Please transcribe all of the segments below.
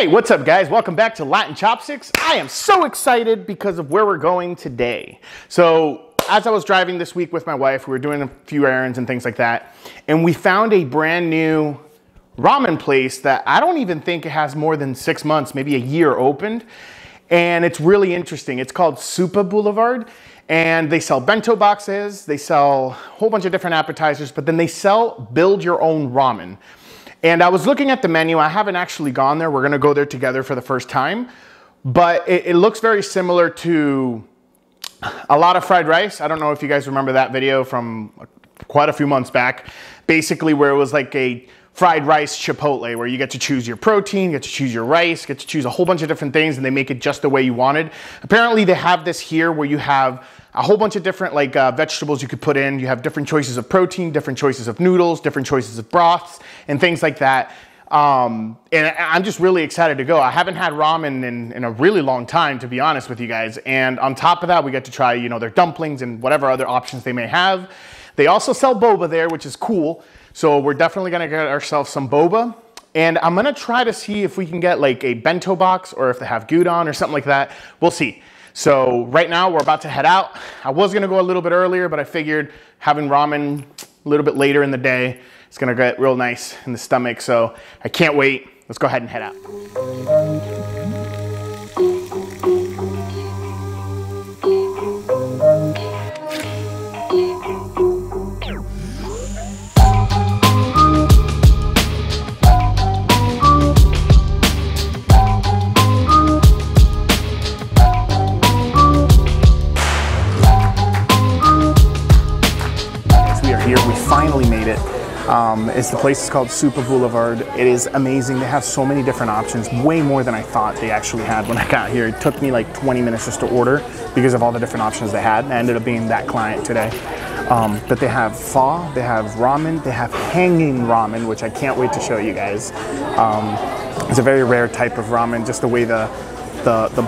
Hey, what's up guys? Welcome back to Latin Chopsticks. I am so excited because of where we're going today. So as I was driving this week with my wife, we were doing a few errands and things like that, and we found a brand new ramen place that I don't even think it has more than 6 months, maybe a year opened. And it's really interesting. It's called Soupa Blvd. And they sell bento boxes, they sell a whole bunch of different appetizers, but then they sell build your own ramen. And I was looking at the menu. I haven't actually gone there. We're gonna go there together for the first time. But it looks very similar to a lot of fried rice. I don't know if you guys remember that video from quite a few months back. Basically where it was like a fried rice chipotle where you get to choose your protein, get to choose your rice, get to choose a whole bunch of different things, and they make it just the way you wanted. Apparently they have this here where you have a whole bunch of different vegetables you could put in. You have different choices of protein, different choices of noodles, different choices of broths, and things like that. And I'm just really excited to go. I haven't had ramen in a really long time, to be honest with you guys. And on top of that, we get to try, their dumplings and whatever other options they may have. They also sell boba there, which is cool. So we're definitely gonna get ourselves some boba. And I'm gonna try to see if we can get like a bento box or if they have gyudon or something like that. We'll see. So right now we're about to head out. I was gonna go a little bit earlier, but I figured having ramen a little bit later in the day, it's gonna get real nice in the stomach. So I can't wait. Let's go ahead and head out. Finally made it. The place is called Soupa Blvd. It is amazing. They have so many different options, way more than I thought they actually had when I got here. It took me like 20 minutes just to order because of all the different options they had. And I ended up being that client today. But they have pho, they have ramen, they have hanging ramen, which I can't wait to show you guys. It's a very rare type of ramen, just the way the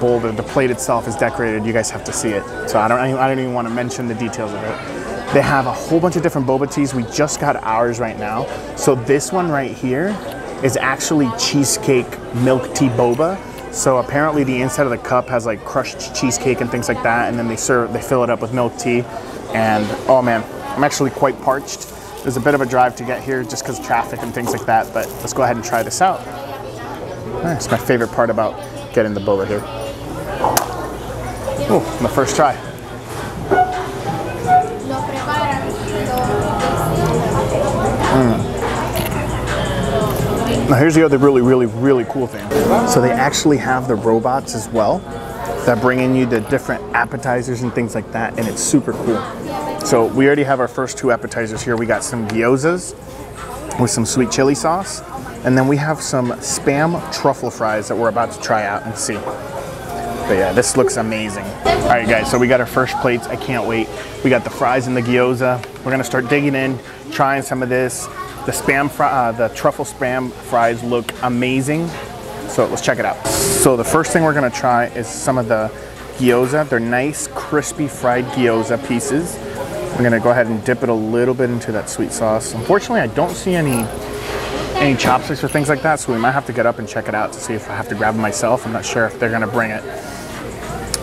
bowl, the plate itself is decorated. You guys have to see it. So I don't even want to mention the details of it. They have a whole bunch of different boba teas. We just got ours right now. So this one right here is actually cheesecake milk tea boba. So apparently the inside of the cup has like crushed cheesecake and things like that. And then they fill it up with milk tea. And oh man, I'm actually quite parched. There's a bit of a drive to get here just because of traffic and things like that. But let's go ahead and try this out. That's my favorite part about getting the boba here. Oh, my first try. Now here's the other really cool thing. So they actually have the robots as well that bring in you the different appetizers and things like that, and it's super cool. So we already have our first two appetizers here. We got some gyozas with some sweet chili sauce, and then we have some Spam truffle fries that we're about to try out and see. But yeah, this looks amazing. All right guys, so we got our first plates. I can't wait. We got the fries and the gyoza. We're gonna start digging in, trying some of this. The truffle Spam fries look amazing. So let's check it out. So the first thing we're gonna try is some of the gyoza. They're nice, crispy fried gyoza pieces. I'm gonna go ahead and dip it a little bit into that sweet sauce. Unfortunately, I don't see any chopsticks or things like that, so we might have to get up and check it out to see if I have to grab it myself. I'm not sure if they're gonna bring it.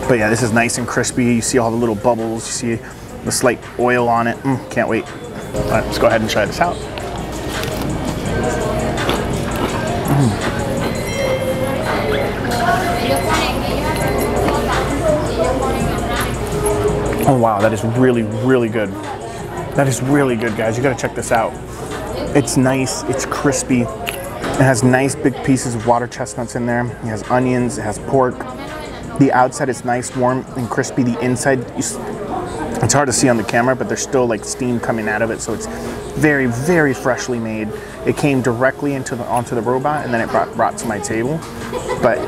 But yeah, this is nice and crispy. You see all the little bubbles. You see the slight oil on it. Can't wait. All right, let's go ahead and try this out. Oh wow, that is really good. That is really good, guys. You gotta check this out. It's nice, it's crispy. It has nice big pieces of water chestnuts in there. It has onions, it has pork. The outside is nice, warm and crispy. The inside, it's hard to see on the camera, but there's still like steam coming out of it. So it's very freshly made. It came directly onto the robot, and then it brought to my table. But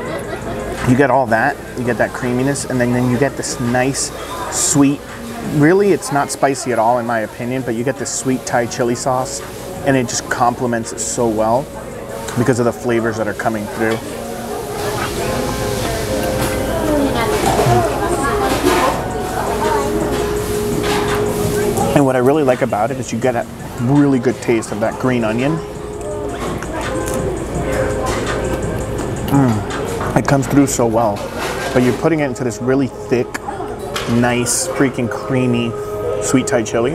you get all that, you get that creaminess, and then you get this nice, sweet, really it's not spicy at all in my opinion, but you get this sweet Thai chili sauce, and it just complements it so well because of the flavors that are coming through. And what I really like about it is you get a really good taste of that green onion. It comes through so well, but you're putting it into this really thick, nice, freaking creamy sweet Thai chili,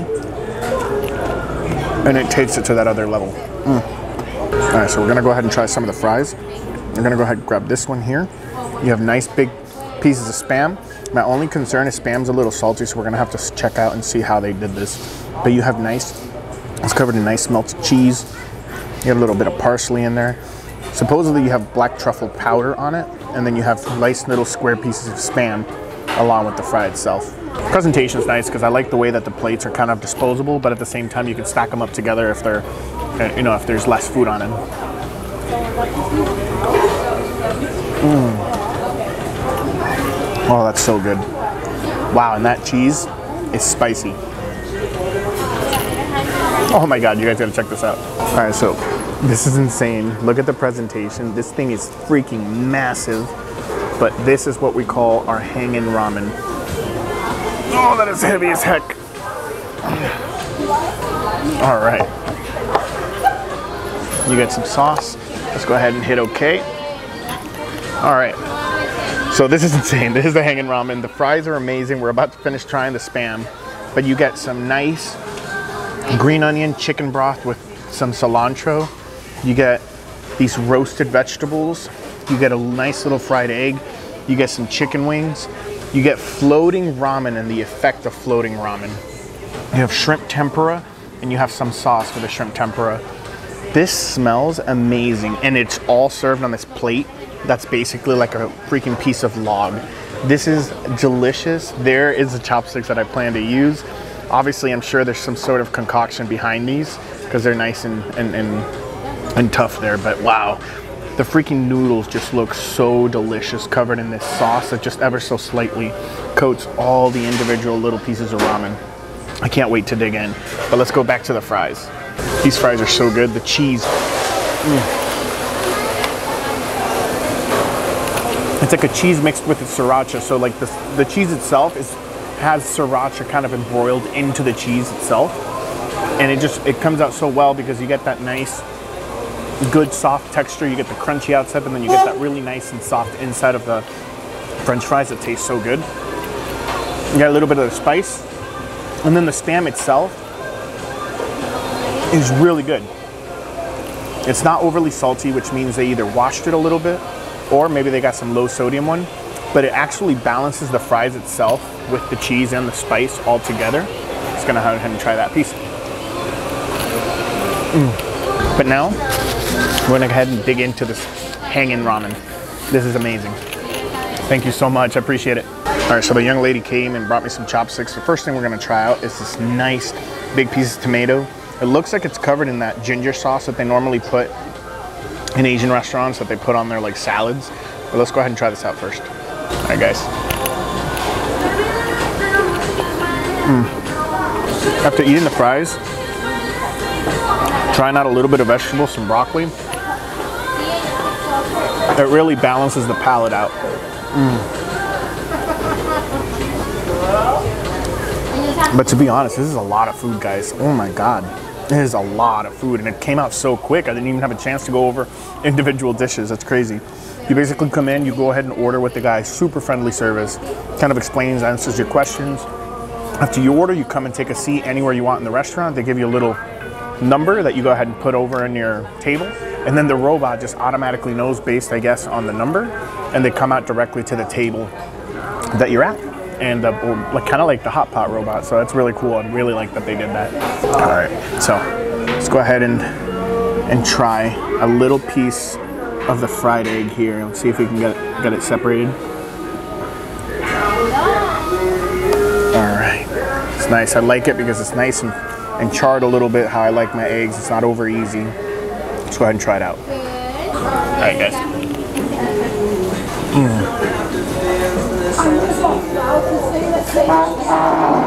and it takes it to that other level. All right, so we're gonna go ahead and try some of the fries. We're gonna go ahead and grab this one here. You have nice big pieces of Spam. My only concern is Spam's a little salty, so we're gonna have to check out and see how they did this. But you have nice, it's covered in nice melted cheese. You have a little bit of parsley in there. Supposedly you have black truffle powder on it, and then you have nice little square pieces of Spam along with the fry itself. Presentation is nice because I like the way that the plates are kind of disposable, but at the same time you can stack them up together if they're, you know, if there's less food on them. Oh, that's so good. Wow, and that cheese is spicy. Oh my God, you guys gotta check this out. All right, so this is insane. Look at the presentation. This thing is freaking massive, but this is what we call our hangin' ramen. Oh, that is heavy as heck. All right. You get some sauce. Let's go ahead and hit okay. All right. So this is insane. This is the hangin' ramen. The fries are amazing. We're about to finish trying the Spam, but you get some nice green onion chicken broth with some cilantro. You get these roasted vegetables. You get a nice little fried egg. You get some chicken wings. You get floating ramen and the effect of floating ramen. You have shrimp tempura, and you have some sauce for the shrimp tempura. This smells amazing, and it's all served on this plate that's basically like a freaking piece of log. This is delicious. There is the chopsticks that I plan to use. Obviously, I'm sure there's some sort of concoction behind these because they're nice and tough there, but wow. The freaking noodles just look so delicious, covered in this sauce that just ever so slightly coats all the individual little pieces of ramen. I can't wait to dig in, but let's go back to the fries. These fries are so good. The cheese, it's like a cheese mixed with the sriracha. So like the cheese itself has sriracha kind of embroiled into the cheese itself, and it comes out so well because you get that nice, good soft texture. You get the crunchy outside, and then you get that really nice and soft inside of the French fries that taste so good. You got a little bit of the spice, and then the Spam itself is really good. It's not overly salty, which means they either washed it a little bit, or maybe they got some low sodium one, but it actually balances the fries itself with the cheese and the spice all together. Just gonna go ahead and try that piece. But now, we're gonna go ahead and dig into this hangin' ramen. This is amazing. Thank you so much, I appreciate it. All right, so the young lady came and brought me some chopsticks. The first thing we're gonna try out is this nice big piece of tomato. It looks like it's covered in that ginger sauce that they normally put in Asian restaurants, that they put on their like salads. But let's go ahead and try this out first. All right, guys. After eating the fries, trying out a little bit of vegetables, some broccoli, it really balances the palate out. But to be honest, this is a lot of food, guys. Oh my God. It is a lot of food, and it came out so quick. I didn't even have a chance to go over individual dishes. That's crazy. You basically come in, you go ahead and order with the guy. Super friendly service. Kind of explains, answers your questions. After you order, you come and take a seat anywhere you want in the restaurant. They give you a little number that you go ahead and put over in your table, and then the robot just automatically knows based, I guess, on the number, and they come out directly to the table that you're at. And like kind of like the hot pot robot, so that's really cool. I really like that they did that. All right, so let's go ahead and try a little piece of the fried egg here. Let's see if we can get it separated. All right, it's nice. I like it because it's nice and charred a little bit. How I like my eggs. It's not over easy. Let's go ahead and try it out. All right, guys.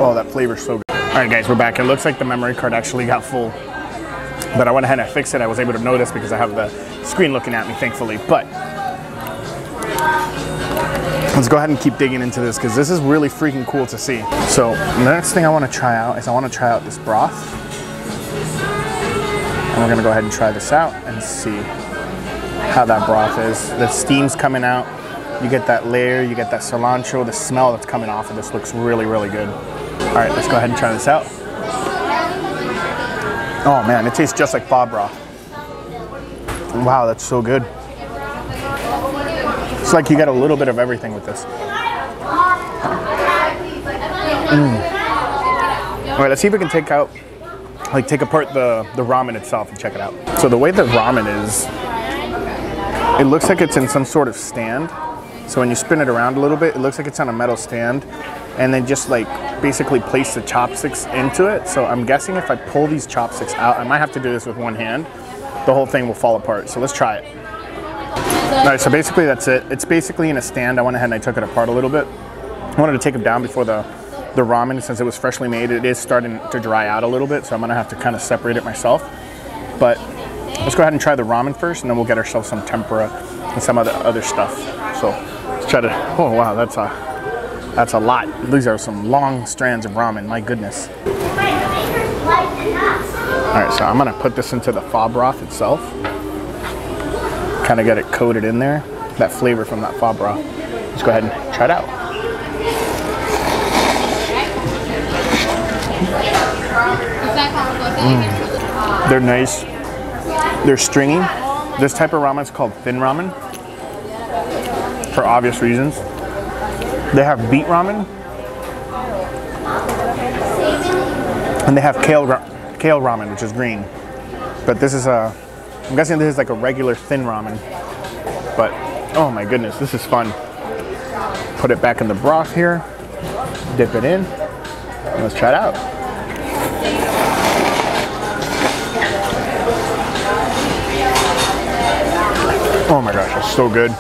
Oh, that flavor's so good. All right, guys, we're back. It looks like the memory card actually got full, but I went ahead and I fixed it. I was able to notice because I have the screen looking at me, thankfully. But let's go ahead and keep digging into this because this is really freaking cool to see. So the next thing I want to try out is I want to try out this broth. And we're going to go ahead and try this out and see how that broth is. The steam's coming out. You get that layer, you get that cilantro, the smell that's coming off of this looks really, really good. All right, let's go ahead and try this out. Oh man, it tastes just like pho broth. Wow, that's so good. It's like you get a little bit of everything with this. All right, let's see if we can take apart the ramen itself and check it out. So the way the ramen is, it looks like it's in some sort of stand. So when you spin it around a little bit, it looks like it's on a metal stand, and then just like basically place the chopsticks into it. So I'm guessing if I pull these chopsticks out, I might have to do this with one hand, the whole thing will fall apart. So let's try it. All right, so basically that's it. It's basically in a stand. I went ahead and I took it apart a little bit. I wanted to take it down before the ramen, since it was freshly made. It is starting to dry out a little bit, so I'm gonna have to kind of separate it myself. But let's go ahead and try the ramen first, and then we'll get ourselves some tempura and some other stuff. So let's try to, oh wow, that's a lot. These are some long strands of ramen, my goodness. All right, so I'm gonna put this into the pho broth itself. Kind of get it coated in there, that flavor from that pho broth. Let's go ahead and try it out. They're nice. They're stringy. This type of ramen is called thin ramen, for obvious reasons. They have beet ramen, and they have kale ramen, which is green. But this is I'm guessing this is like a regular thin ramen. But oh my goodness, this is fun. Put it back in the broth here, dip it in, and let's try it out. Oh my gosh, that's so good.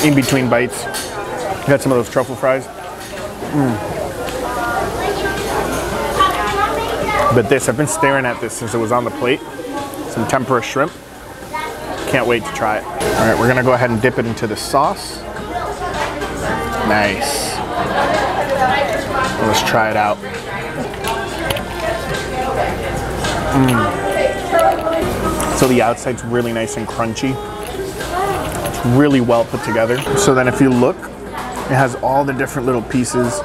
In between bites, got some of those truffle fries. But this, I've been staring at this since it was on the plate. Some tempura shrimp. Can't wait to try it. All right, we're gonna go ahead and dip it into the sauce. Nice. Let's try it out. So the outside's really nice and crunchy. It's really well put together. So then if you look, it has all the different little pieces,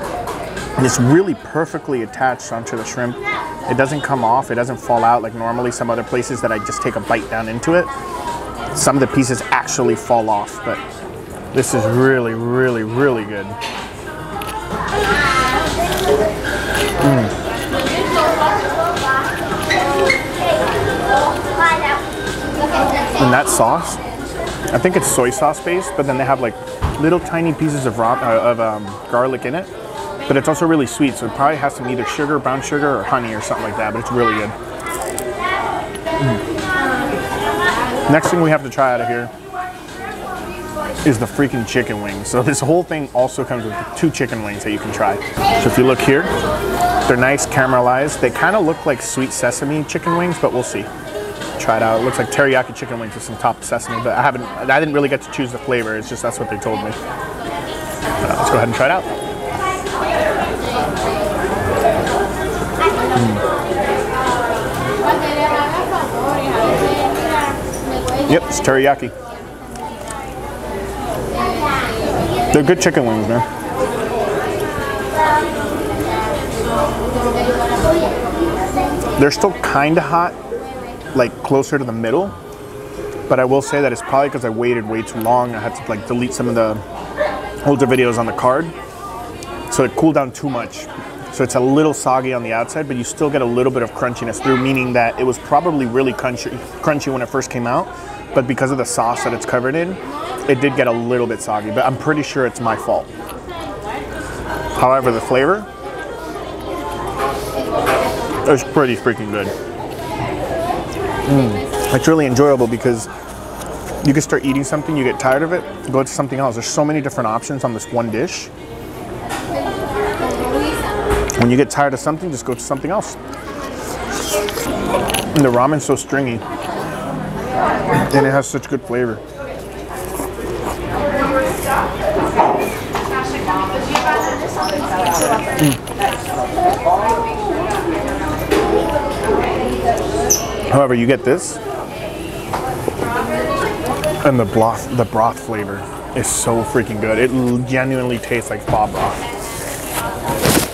and it's really perfectly attached onto the shrimp. It doesn't come off, it doesn't fall out like normally some other places that I just take a bite down into it. Some of the pieces actually fall off, but this is really, really, really good. And that sauce, I think it's soy sauce based, but then they have like little tiny pieces of garlic in it. But it's also really sweet, so it probably has some either sugar, brown sugar, or honey or something like that, but it's really good. Next thing we have to try out of here is the freaking chicken wings. So this whole thing also comes with 2 chicken wings that you can try. So if you look here, they're nice caramelized. They kind of look like sweet sesame chicken wings, but we'll see. Try it out. It looks like teriyaki chicken wings with some topped sesame, but I didn't really get to choose the flavor. It's just that's what they told me. Let's go ahead and try it out. Yep, it's teriyaki. They're good chicken wings, man. They're still kind of hot, like closer to the middle, but I will say that it's probably because I waited way too long. I had to like delete some of the older videos on the card, so it cooled down too much. So it's a little soggy on the outside, but you still get a little bit of crunchiness through, meaning that it was probably really crunchy when it first came out, but because of the sauce that it's covered in, it did get a little bit soggy, but I'm pretty sure it's my fault. However, the flavor is pretty freaking good. It's really enjoyable because you can start eating something, you get tired of it, go to something else. There's so many different options on this one dish. When you get tired of something, just go to something else. And the ramen's so stringy, and it has such good flavor. However, you get this, And the broth flavor is so freaking good. It genuinely tastes like spa broth.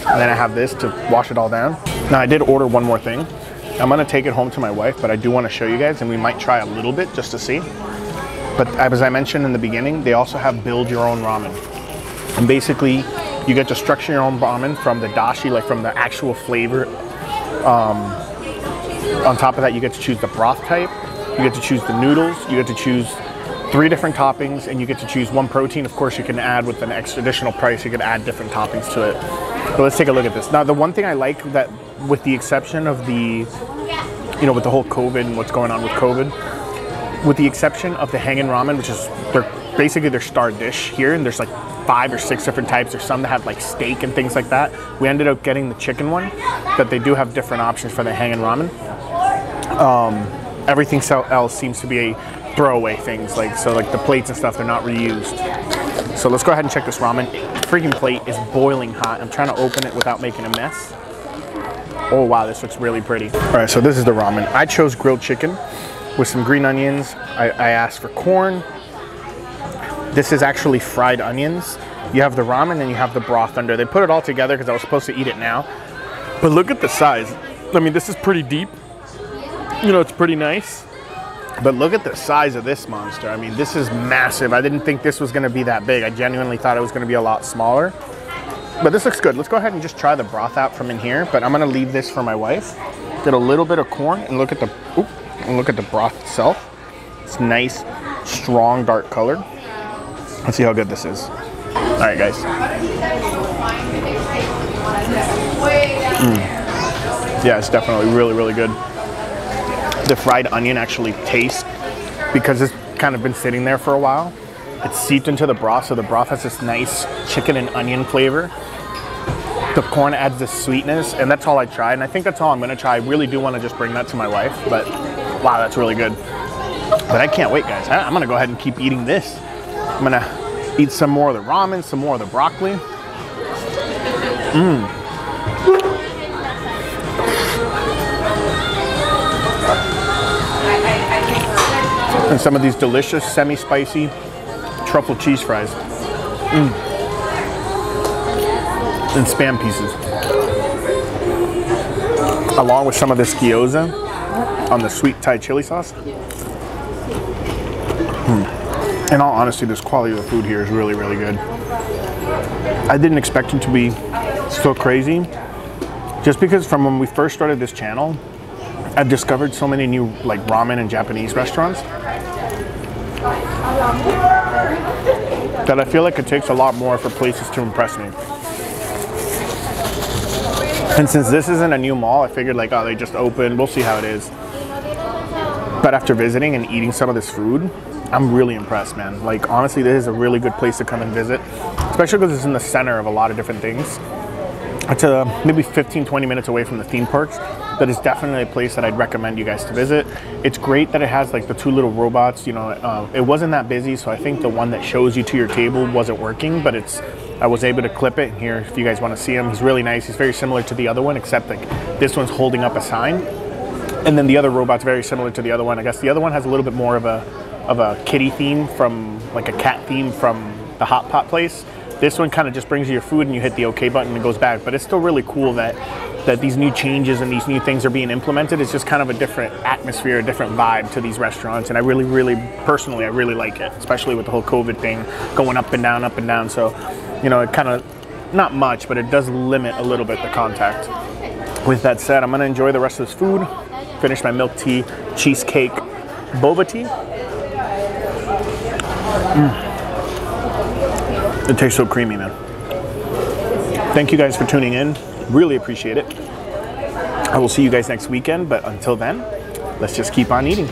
And then I have this to wash it all down. Now I did order one more thing. I'm gonna take it home to my wife, but I do wanna show you guys, and we might try a little bit just to see. But as I mentioned in the beginning, they also have build your own ramen. And basically, you get to structure your own ramen from the dashi, like from the actual flavor. On top of that, you get to choose the broth type, you get to choose the noodles, you get to choose 3 different toppings, and you get to choose 1 protein. Of course, you can add with an extra additional price, you could add different toppings to it. But let's take a look at this. Now, the one thing I like, that with the exception of the, you know, with the whole COVID and what's going on with COVID, with the exception of the hangin' ramen, which is basically their star dish here, and there's like 5 or 6 different types. There's some that have like steak and things like that. We ended up getting the chicken one, but they do have different options for the hangin' ramen. Everything else seems to be a throwaway things, like so like the plates and stuff, they're not reused. So let's go ahead and check this ramen. The freaking plate is boiling hot. I'm trying to open it without making a mess. Oh wow, this looks really pretty. All right, so this is the ramen. I chose grilled chicken with some green onions. I asked for corn. This is actually fried onions. You have the ramen and you have the broth under. They put it all together because I was supposed to eat it now. But look at the size. I mean, this is pretty deep. You know, it's pretty nice. But look at the size of this monster. I mean, this is massive. I didn't think this was gonna be that big. I genuinely thought it was gonna be a lot smaller. But this looks good. Let's go ahead and just try the broth out from in here. But I'm gonna leave this for my wife. Get a little bit of corn and look at the broth itself. It's nice, strong, dark color. Let's see how good this is. All right, guys. Yeah, it's definitely really, really good. The fried onion actually tastes, because it's kind of been sitting there for a while, it's seeped into the broth, so the broth has this nice chicken and onion flavor. The corn adds this sweetness, and that's all I tried, and I think that's all I'm gonna try. I really do wanna just bring that to my wife, but wow, that's really good. But I can't wait, guys. I'm gonna go ahead and keep eating this. I'm gonna eat some more of the ramen, some more of the broccoli. And some of these delicious semi-spicy truffle cheese fries. And Spam pieces. Along with some of this gyoza on the sweet Thai chili sauce. In all honesty, this quality of the food here is really, really good. I didn't expect it to be so crazy, just because from when we first started this channel, I've discovered so many new like ramen and Japanese restaurants that I feel like it takes a lot more for places to impress me. And since this isn't a new mall, I figured like, oh, they just opened, we'll see how it is. But after visiting and eating some of this food, I'm really impressed, man. Like, honestly, this is a really good place to come and visit, especially because it's in the center of a lot of different things. It's maybe 15-20 minutes away from the theme parks, but it's definitely a place that I'd recommend you guys to visit. It's great that it has like the 2 little robots. You know, it wasn't that busy, so I think the one that shows you to your table wasn't working, but I was able to clip it here if you guys want to see him. He's really nice. He's very similar to the other one, except like this one's holding up a sign, and then the other robot's very similar to the other one. I guess the other one has a little bit more of a kitty theme, from like a cat theme from the hot pot place. This one kind of just brings you your food and you hit the OK button and it goes back. But it's still really cool that these new changes and these new things are being implemented. It's just kind of a different atmosphere, a different vibe to these restaurants. And I really, personally, I really like it, especially with the whole COVID thing going up and down, up and down. So, you know, it kind of, not much, but it does limit a little bit the contact. With that said, I'm gonna enjoy the rest of this food, finish my milk tea, cheesecake, boba tea. It tastes so creamy, man. Thank you guys for tuning in. Really appreciate it. I will see you guys next weekend, but until then, let's just keep on eating.